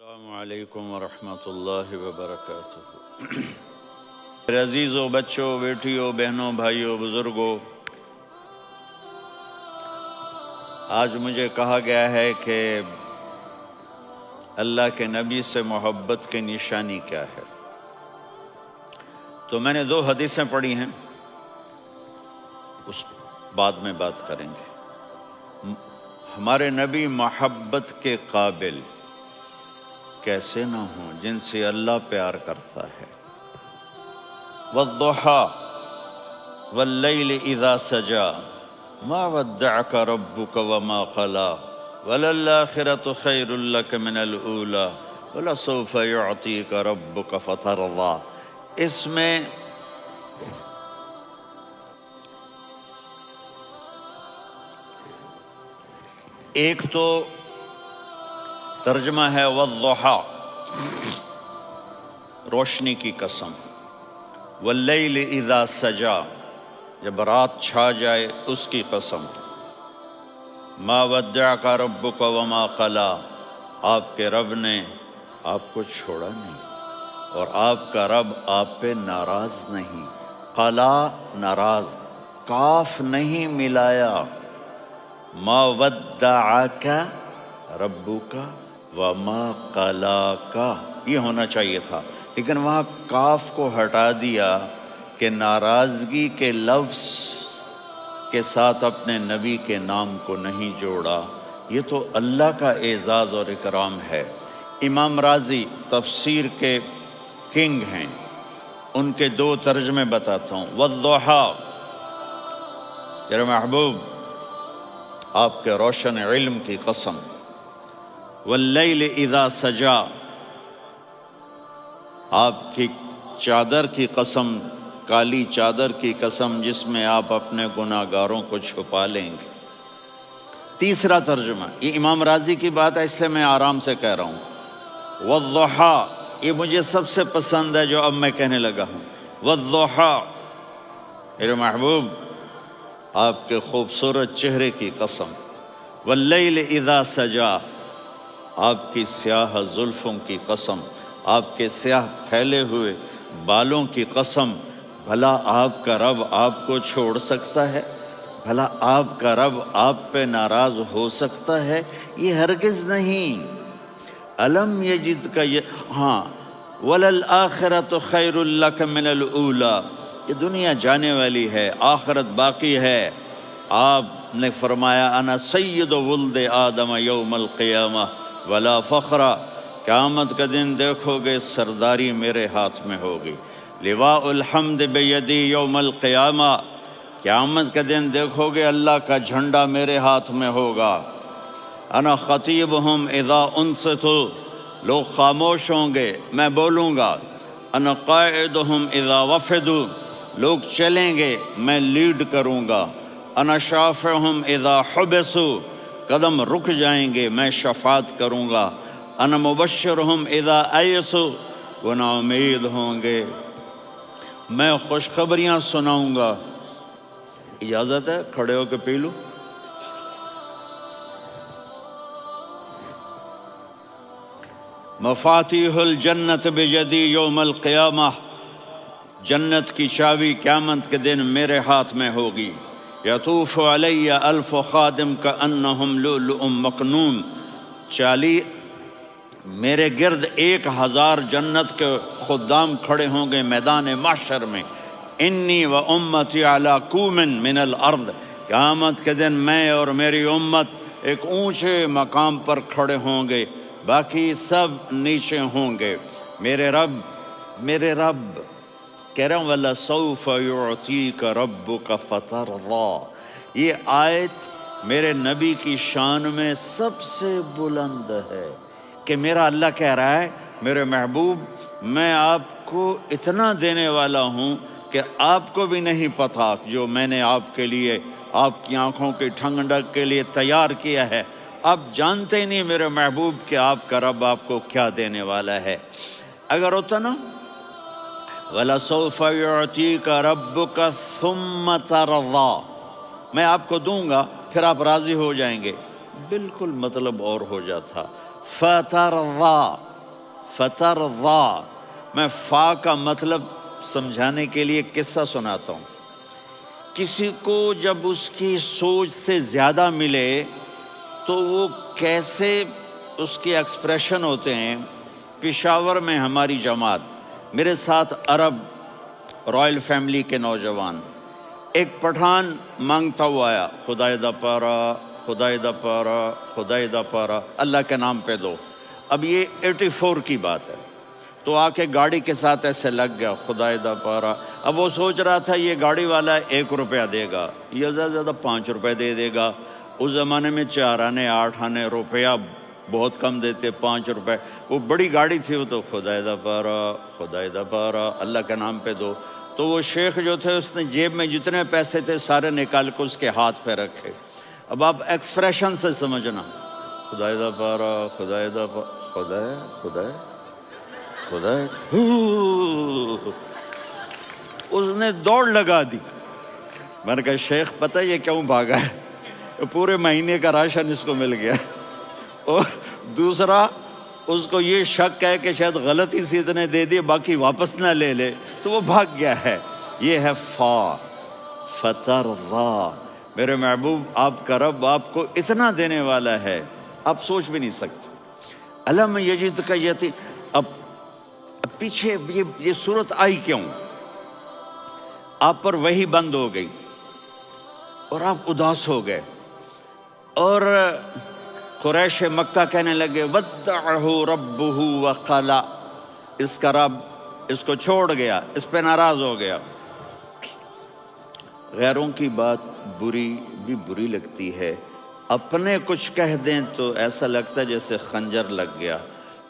السلام علیکم ورحمۃ اللہ وبرکاتہ۔ میرے عزیزوں، بچوں، بیٹیوں، بہنوں، بھائیوں، بزرگوں، آج مجھے کہا گیا ہے کہ اللہ کے نبی سے محبت کی نشانی کیا ہے، تو میں نے 2 حدیثیں پڑھی ہیں، اس بعد میں بات کریں گے۔ ہمارے نبی محبت کے قابل کیسے نہ ہوں جن سے اللہ پیار کرتا ہے۔ والضحیٰ واللیل اذا سجا ما ودعک ربک وما قلی وللآخرۃ خیر لک من الاولی ولسوف یعطیک ربک فترضی۔ اس میں ایک تو ترجمہ ہے والضحیٰ، روشنی کی قسم، واللیل اذا سجا، جب رات چھا جائے اس کی قسم، ما ودعک ربک وما قلی، آپ کے رب نے آپ کو چھوڑا نہیں اور آپ کا رب آپ پہ ناراض نہیں۔ قلا ناراض، کاف نہیں ملایا۔ ما ودعک ربک وما قلاک، یہ ہونا چاہیے تھا، لیکن وہاں کاف کو ہٹا دیا کہ ناراضگی کے لفظ کے ساتھ اپنے نبی کے نام کو نہیں جوڑا۔ یہ تو اللہ کا اعزاز اور اکرام ہے۔ امام راضی تفسیر کے کنگ ہیں، ان کے 2 ترجمے بتاتا ہوں۔ والضحیٰ، میرے محبوب آپ کے روشن علم کی قسم، واللیل اذا سجا، آپ کی چادر کی قسم، کالی چادر کی قسم جس میں آپ اپنے گناہگاروں کو چھپا لیں گے۔ تیسرا ترجمہ، یہ امام راضی کی بات ہے اس لیے میں آرام سے کہہ رہا ہوں۔ والضحیٰ، یہ مجھے سب سے پسند ہے جو اب میں کہنے لگا ہوں۔ والضحیٰ، میرے محبوب آپ کے خوبصورت چہرے کی قسم، واللیل اذا سجا، آپ کی سیاہ زلفوں کی قسم، آپ کے سیاہ پھیلے ہوئے بالوں کی قسم۔ بھلا آپ کا رب آپ کو چھوڑ سکتا ہے؟ بھلا آپ کا رب آپ پہ ناراض ہو سکتا ہے؟ یہ ہرگز نہیں۔ الم یجد کا ہاں، وللآخرۃ خیر لک من الاولی، یہ دنیا جانے والی ہے، آخرت باقی ہے۔ آپ نے فرمایا انا سید ولد آدم یوم القیامہ ولا فخر، قیامت کا دن دیکھو گے سرداری میرے ہاتھ میں ہوگی۔ لواء الحمد بیدی یوم القیامہ، قیامت کا دن دیکھو گے اللہ کا جھنڈا میرے ہاتھ میں ہوگا۔ انا خطیبہم اذا انصتوا، لوگ خاموش ہوں گے میں بولوں گا۔ انا قائدہم اذا وفدوا، لوگ چلیں گے میں لیڈ کروں گا۔ انا شافعہم اذا حبسوا، قدم رک جائیں گے میں شفاعت کروں گا۔ انا مبشرہم اذا ایسوا، وہ نا امید ہوں گے میں خوشخبریاں سناؤں گا۔ اجازت ہے کھڑے ہو کے پی لوں؟ مفاتیح الجنت بیدی یوم القیامہ، جنت کی چابی قیامت کے دن میرے ہاتھ میں ہوگی۔ یطوف علی الف خادم کانہم لؤلؤ مکنون، میرے گرد 1000 جنت کے خدام کھڑے ہوں گے میدان محشر میں۔ انی و امتی علی کوم من الارض، قیامت کے دن میں اور میری امت ایک اونچے مقام پر کھڑے ہوں گے، باقی سب نیچے ہوں گے۔ میرے رب کہہ رہا ہوں وَلَسَوْفَ يُعْطِيكَ رَبُّكَ فَتَرْضَىٰ، یہ آیت میرے نبی کی شان میں سب سے بلند ہے کہ میرا اللہ کہہ رہا ہے میرے محبوب میں آپ کو اتنا دینے والا ہوں کہ آپ کو بھی نہیں پتہ جو میں نے آپ کے لیے، آپ کی آنکھوں کی ٹھنڈک کے لیے تیار کیا ہے۔ آپ جانتے نہیں میرے محبوب کہ آپ کا رب آپ کو کیا دینے والا ہے۔ اگر ہوتا نا وَلَسَوْفَ يُعْطِيكَ رَبُّكَ ثُمَّ تَرْضَىٰ، میں آپ کو دوں گا پھر آپ راضی ہو جائیں گے، بالکل مطلب اور ہو جاتا۔ فَتَرْضَىٰ، فترضا، میں فا کا مطلب سمجھانے کے لیے قصہ سناتا ہوں۔ کسی کو جب اس کی سوچ سے زیادہ ملے تو وہ کیسے اس کے ایکسپریشن ہوتے ہیں۔ پشاور میں ہماری جماعت، میرے ساتھ عرب رائل فیملی کے نوجوان، ایک پٹھان مانگتا ہوا آیا، خدائے دا پارا، خدائے دا پارا، خدائے دا پارا، اللہ کے نام پہ دو۔ اب یہ 84 کی بات ہے، تو آ کے گاڑی کے ساتھ ایسے لگ گیا، خدائے دا پارا۔ اب وہ سوچ رہا تھا یہ گاڑی والا 1 روپیہ دے گا، یہ زیادہ زیادہ 5 روپے دے دے گا۔ اس زمانے میں 4 آنے 8 آنے روپیہ بہت کم دیتے، 5 روپے، وہ بڑی گاڑی تھی، وہ تو خدائے دا پارا، خدائے دا پارا، اللہ کے نام پہ دو۔ تو وہ شیخ جو تھے اس نے جیب میں جتنے پیسے تھے سارے نکال کے اس کے ہاتھ پہ رکھے۔ اب آپ ایکسپریشن سے سمجھنا، خدائے دا پارا، خدائے دا پارا، خدائے خدائے خدائے، اس نے دوڑ لگا دی۔ میں نے کہا شیخ پتہ یہ کیوں بھاگا ہے؟ پورے مہینے کا راشن اس کو مل گیا، اور دوسرا اس کو یہ شک ہے کہ شاید غلطی سے اتنے دے دیے باقی واپس نہ لے لے، تو وہ بھاگ گیا ہے۔ یہ ہے فا، فترضا۔ میرے محبوب آپ کا رب آپ کو اتنا دینے والا ہے آپ سوچ بھی نہیں سکتے۔ الم یجدک یتیم، اب پیچھے یہ صورت آئی کیوں؟ آپ پر وحی بند ہو گئی اور آپ اداس ہو گئے، اور قریش مکہ کہنے لگے ودعہ ربہ وقلا، اس کا رب اس کو چھوڑ گیا، اس پہ ناراض ہو گیا۔ غیروں کی بات بری لگتی ہے، اپنے کچھ کہہ دیں تو ایسا لگتا ہے جیسے خنجر لگ گیا۔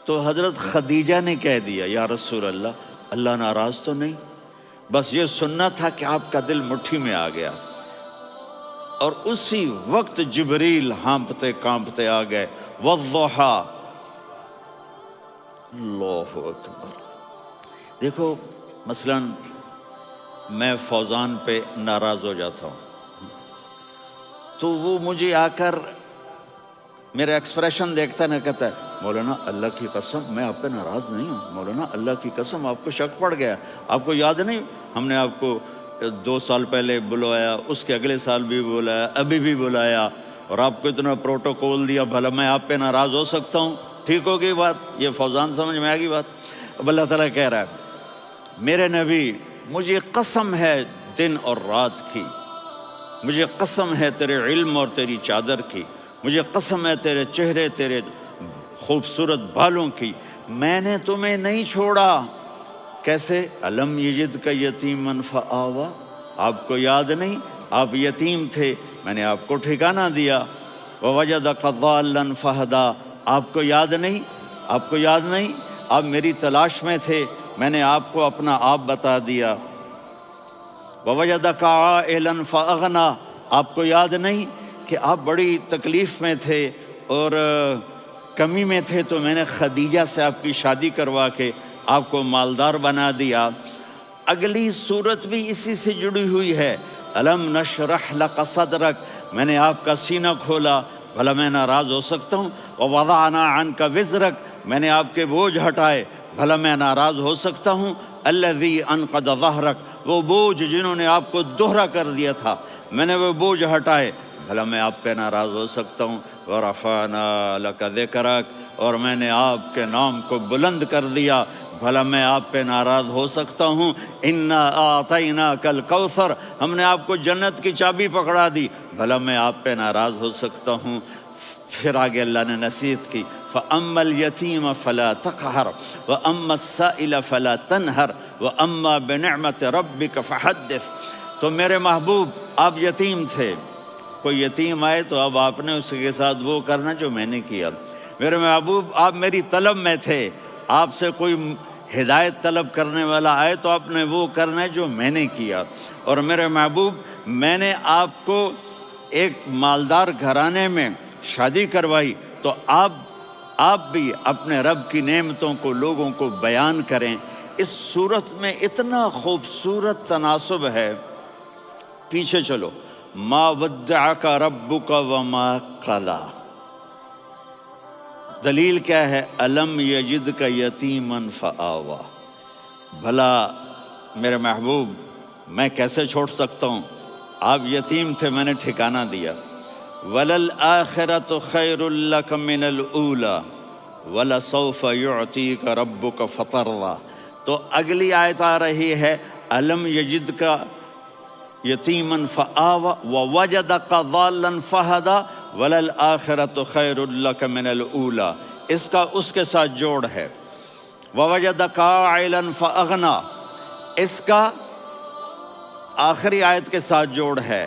تو حضرت خدیجہ نے کہہ دیا یا رسول اللہ، اللہ ناراض تو نہیں؟ بس یہ سننا تھا کہ آپ کا دل مٹھی میں آ گیا۔ اور اسی وقت جبریل ہانپتے کانپتے آ گئے، والضحی، اللہ اکبر۔ دیکھو مثلا میں فوزان پہ ناراض ہو جاتا ہوں تو وہ مجھے آ کر میرا ایکسپریشن دیکھتا ہے، نہ کہتا ہے مولانا اللہ کی قسم میں آپ پہ ناراض نہیں ہوں، مولانا اللہ کی قسم آپ کو شک پڑ گیا، آپ کو یاد نہیں ہم نے آپ کو 2 سال پہلے بلوایا، اس کے اگلے سال بھی بلایا، ابھی بھی بلایا، اور آپ کو اتنا پروٹوکول دیا، بھلا میں آپ پہ ناراض ہو سکتا ہوں؟ ٹھیک ہوگی بات؟ یہ فوزان سمجھ میں آ گئی بات؟ اب اللہ تعالیٰ کہہ رہا ہے میرے نبی مجھے قسم ہے دن اور رات کی، مجھے قسم ہے تیرے علم اور تیری چادر کی، مجھے قسم ہے تیرے چہرے تیرے خوبصورت بالوں کی، میں نے تمہیں نہیں چھوڑا۔ کیسے؟ الم یجدک یتیما فآویٰ، آپ کو یاد نہیں آپ یتیم تھے، میں نے آپ کو ٹھکانہ دیا۔ ووجدک ضالا فہدیٰ، آپ کو یاد نہیں، آپ کو یاد نہیں آپ میری تلاش میں تھے، میں نے آپ کو اپنا آپ بتا دیا۔ ووجدک عائلا فاغنیٰ، آپ کو یاد نہیں کہ آپ بڑی تکلیف میں تھے اور کمی میں تھے، تو میں نے خدیجہ سے آپ کی شادی کروا کے آپ کو مالدار بنا دیا۔ اگلی صورت بھی اسی سے جڑی ہوئی ہے، الم نشرح لک صدرک، میں نے آپ کا سینہ کھولا، بھلا میں ناراض ہو سکتا ہوں؟ ووضعنا عنک وزرک، میں نے آپ کے بوجھ ہٹائے، بھلا میں ناراض ہو سکتا ہوں؟ الذی انقض ظہرک، وہ بوجھ جنہوں نے آپ کو دوہرا کر دیا تھا، میں نے وہ بوجھ ہٹائے، بھلا میں آپ پہ ناراض ہو سکتا ہوں؟ ورفعنا لک ذکرک، اور میں نے آپ کے نام کو بلند کر دیا، بھلا میں آپ پہ ناراض ہو سکتا ہوں؟ انا اعطیناک الکوثر، ہم نے آپ کو جنت کی چابی پکڑا دی، بھلا میں آپ پہ ناراض ہو سکتا ہوں؟ پھر آگے اللہ نے نصیحت کی، فَأَمَّا الْيَتِيمَ فَلَا تَقْهَرْ وَأَمَّا السَّائِلَ فَلَا تَنْهَرْ وَأَمَّا بِنِعْمَةِ رَبِّكَ فَحَدِّثْ۔ تو میرے محبوب آپ یتیم تھے، کوئی یتیم آئے تو اب آپ نے اس کے ساتھ وہ کرنا جو میں نے کیا۔ میرے محبوب آپ میری طلب میں تھے، آپ سے کوئی ہدایت طلب کرنے والا آئے تو آپ نے وہ کرنا ہے جو میں نے کیا۔ اور میرے محبوب میں نے آپ کو ایک مالدار گھرانے میں شادی کروائی، تو آپ بھی اپنے رب کی نعمتوں کو لوگوں کو بیان کریں۔ اس صورت میں اتنا خوبصورت تناسب ہے، پیچھے چلو، ما ودعک ربک وما قلی، دلیل کیا ہے؟ الم یجد کا یتیمن فآوا، بھلا میرے محبوب میں کیسے چھوڑ سکتا ہوں؟ آپ یتیم تھے، میں نے ٹھکانہ دیا۔ وَلَلْآخِرَةُ خَيْرٌ لَكَ مِنَ الْأُولَى وَلَسَوْفَ يُعْطِيكَ رَبُّكَ فَتَرْضَىٰ۔ تو اگلی آیت آ رہی ہے الم یجد کا یتیمن فآوا ووجدک ضالا فہدا وللآخرۃ خیر لک من الاولی، اس کا اس کے ساتھ جوڑ ہے۔ ووجدک عائلا فاغنا، اس کا آخری آیت کے ساتھ جوڑ ہے۔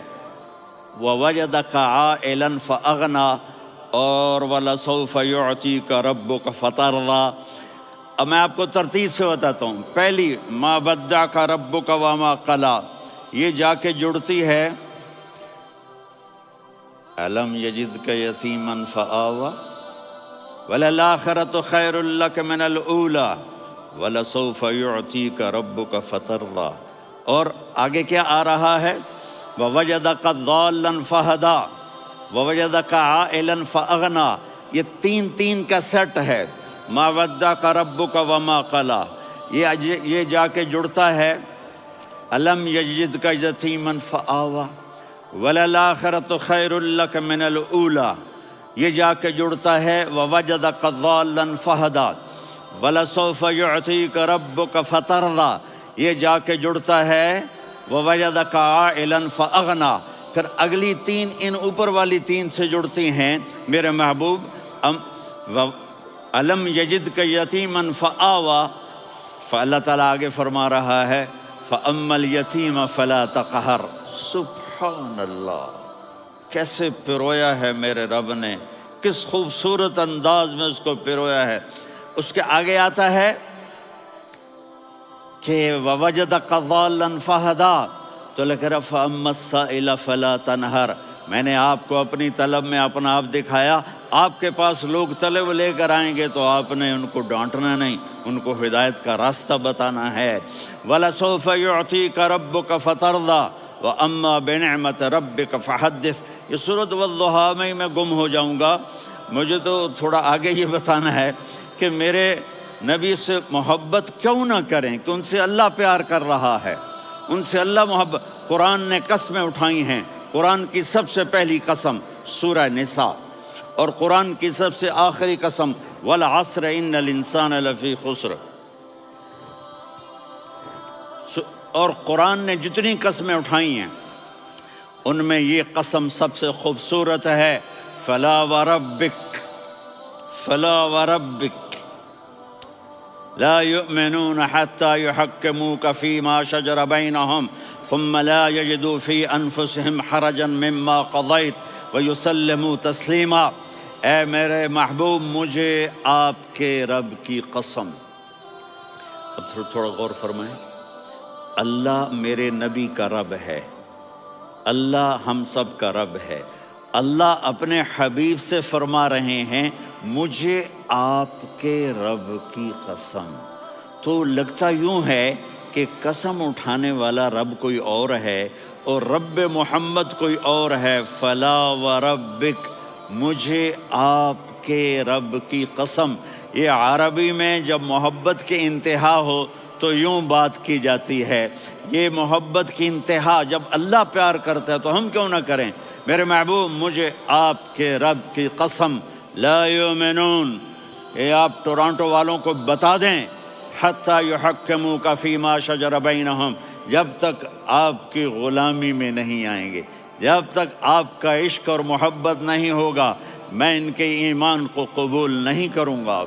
ووجدک عائلا فاغنا اور ولسوف یعطیک ربک فترضیٰ۔ اب میں آپ کو ترتیب سے بتاتا ہوں۔ پہلی ما ودعک ربک وما قلی، یہ جا کے جڑتی ہے الم یجدک یتیما فآوا وللآخرۃ خیر لک من الاولی ولسوف یعطیک ربک فترضیٰ۔ اور آگے کیا آ رہا ہے؟ ووجدک ضالا فہدا ووجدک عائلا فاغنا، یہ تین تین کا سیٹ ہے۔ ما ودعک ربک وما قلی، یہ جا کے جڑتا ہے الم یجدک یتیما فآوا وللآخرۃ خیر لک من الاولی، یہ جا کے جڑتا ہے ووجدک ضالا فہدا ولسوف یعطیک ربک فترضیٰ، یہ جا کے جڑتا ہے ووجدک عائلا فاغنا۔ پھر اگلی تین ان اوپر والی تین سے جڑتی ہیں میرے محبوب۔ الم یجدک یتیما فآوا، فاللہ تعالیٰ آگے فرما رہا ہے فأما الیتیم فلا تقہر۔ سبحان اللہ، کیسے پرویا ہے میرے رب نے، کس خوبصورت انداز میں اس کو پرویا ہے۔ اس کے آگے آتا ہے کہ ووجدک ضالا فہدا، تو لکھ رہا فأما السائل فلا تنہر، میں نے آپ کو اپنی طلب میں اپنا آپ دکھایا۔ آپ کے پاس لوگ طلب لے کر آئیں گے تو آپ نے ان کو ڈانٹنا نہیں، ان کو ہدایت کا راستہ بتانا ہے۔ وَلَسَوْفَ يُعْطِيكَ رَبُّكَ فَتَرْضَىٰ وَأَمَّا بِنِعْمَةِ رَبِّكَ فَحَدِّثْ۔ یہ سورۃ والضحیٰ میں میں گم ہو جاؤں گا، مجھے تو تھوڑا آگے یہ بتانا ہے کہ میرے نبی سے محبت کیوں نہ کریں، کہ ان سے اللہ پیار کر رہا ہے، ان سے اللہ محبت۔ قرآن نے قسمیں اٹھائی ہیں، قرآن کی سب سے پہلی قسم سورہ نساء، اور قرآن کی سب سے آخری قسم والعصر ان الانسان لفی خسر۔ اور قرآن نے جتنی قسمیں اٹھائی ہیں ان میں یہ قسم سب سے خوبصورت ہے، فلا وربک فلا وربک لا يؤمنون حتى يحكموك فيما شجر بينهم ثم لا يجدوا في انفسهم حرجا مما قضيت ويسلموا تسلیما۔ اے میرے محبوب، مجھے آپ کے رب کی قسم۔ اب تھوڑا غور فرمائیں، اللہ میرے نبی کا رب ہے، اللہ ہم سب کا رب ہے۔ اللہ اپنے حبیب سے فرما رہے ہیں مجھے آپ کے رب کی قسم۔ تو لگتا یوں ہے کہ قسم اٹھانے والا رب کوئی اور ہے اور رب محمد کوئی اور ہے۔ فلا وربک، مجھے آپ کے رب کی قسم۔ یہ عربی میں جب محبت کی انتہا ہو تو یوں بات کی جاتی ہے، یہ محبت کی انتہا جب اللہ پیار کرتا ہے تو ہم کیوں نہ کریں۔ میرے محبوب، مجھے آپ کے رب کی قسم، لا یؤمنون، یہ آپ ٹورانٹو والوں کو بتا دیں، حتی یحکموک فیما شجر بینہم، جب تک آپ کی غلامی میں نہیں آئیں گے، جب تک آپ کا عشق اور محبت نہیں ہوگا، میں ان کے ایمان کو قبول نہیں کروں گا۔